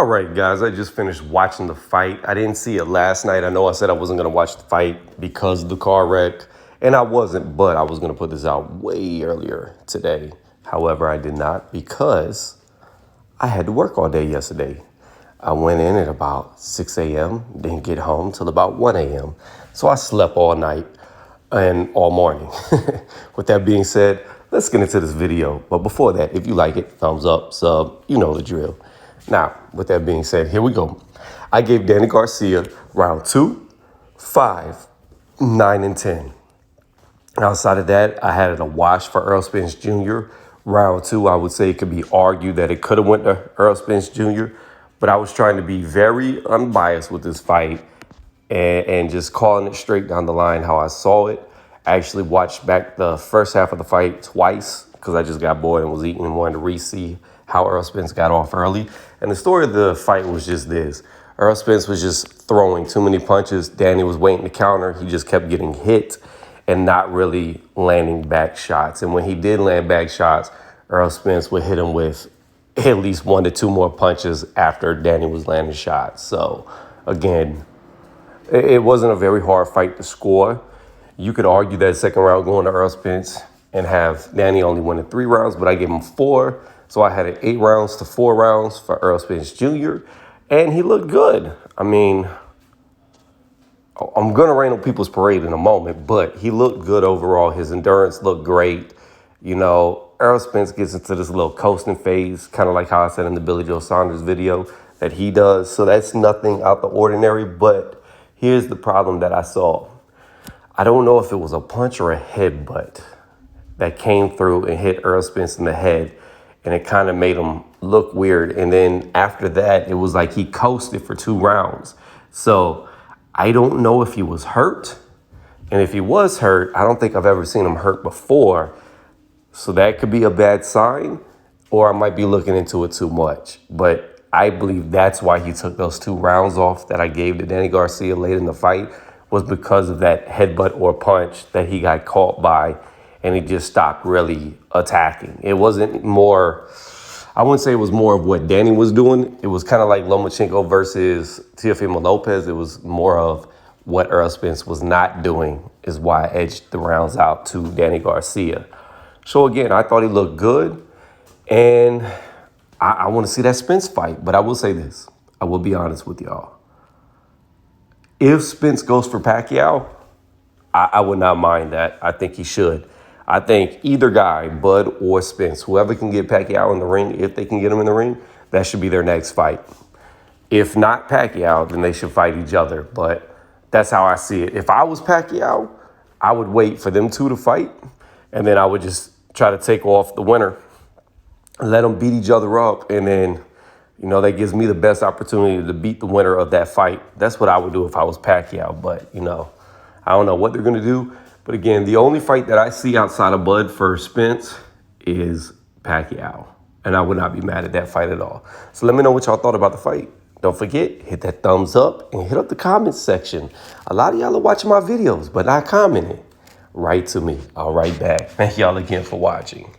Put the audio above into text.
All right, guys, I just finished watching the fight. I didn't see it last night. I know I said I wasn't going to watch the fight because of the car wreck, and I wasn't, but I was going to put this out way earlier today. However, I did not because I had to work all day yesterday. I went in at about 6 a.m., didn't get home till about 1 a.m., so I slept all night and all morning. With that being said, let's get into this video. But before that, if you like it, thumbs up, sub, you know the drill. Now, with that being said, here we go. I gave Danny Garcia round 2, 5, 9, and 10. Outside of that, I had it a wash for Errol Spence Jr. Round 2, I would say it could be argued that it could have went to Errol Spence Jr., but I was trying to be very unbiased with this fight and just calling it straight down the line how I saw it. I actually watched back the first half of the fight twice because I just got bored and was eating and wanted to re-see how Errol Spence got off early. And the story of the fight was just this. Errol Spence was just throwing too many punches. Danny was waiting to counter. He just kept getting hit and not really landing back shots. And when he did land back shots, Errol Spence would hit him with at least 1 to 2 more punches after Danny was landing shots. So, again, it wasn't a very hard fight to score. You could argue that second round going to Errol Spence and have Danny only winning 3 rounds, but I gave him 4. So I had it 8 rounds to 4 rounds for Errol Spence Jr., and he looked good. I mean, I'm going to rain on people's parade in a moment, but he looked good overall. His endurance looked great. You know, Errol Spence gets into this little coasting phase, kind of like how I said in the Billy Joe Saunders video that he does. So that's nothing out the ordinary, but here's the problem that I saw. I don't know if it was a punch or a headbutt that came through and hit Errol Spence in the head, and it kind of made him look weird. And then after that, it was like he coasted for 2 rounds. So I don't know if he was hurt. And if he was hurt, I don't think I've ever seen him hurt before. So that could be a bad sign, or I might be looking into it too much. But I believe that's why he took those 2 rounds off that I gave to Danny Garcia late in the fight, was because of that headbutt or punch that he got caught by, and he just stopped really attacking. It wasn't more, I wouldn't say it was more of what Danny was doing. It was kind of like Lomachenko versus Teofimo Lopez. It was more of what Errol Spence was not doing is why I edged the rounds out to Danny Garcia. So again, I thought he looked good, and I want to see that Spence fight. But I will say this, I will be honest with y'all. If Spence goes for Pacquiao, I would not mind that. I think he should. I think either guy, Bud or Spence, whoever can get Pacquiao in the ring, if they can get him in the ring, that should be their next fight. If not Pacquiao, then they should fight each other. But that's how I see it. If I was Pacquiao, I would wait for them 2 to fight, and then I would just try to take off the winner, let them beat each other up, and then, you know, that gives me the best opportunity to beat the winner of that fight. That's what I would do if I was Pacquiao. But, you know, I don't know what they're going to do. But again, the only fight that I see outside of Bud for Spence is Pacquiao. And I would not be mad at that fight at all. So let me know what y'all thought about the fight. Don't forget, hit that thumbs up and hit up the comments section. A lot of y'all are watching my videos, but not commenting. Write to me. I'll write back. Thank y'all again for watching.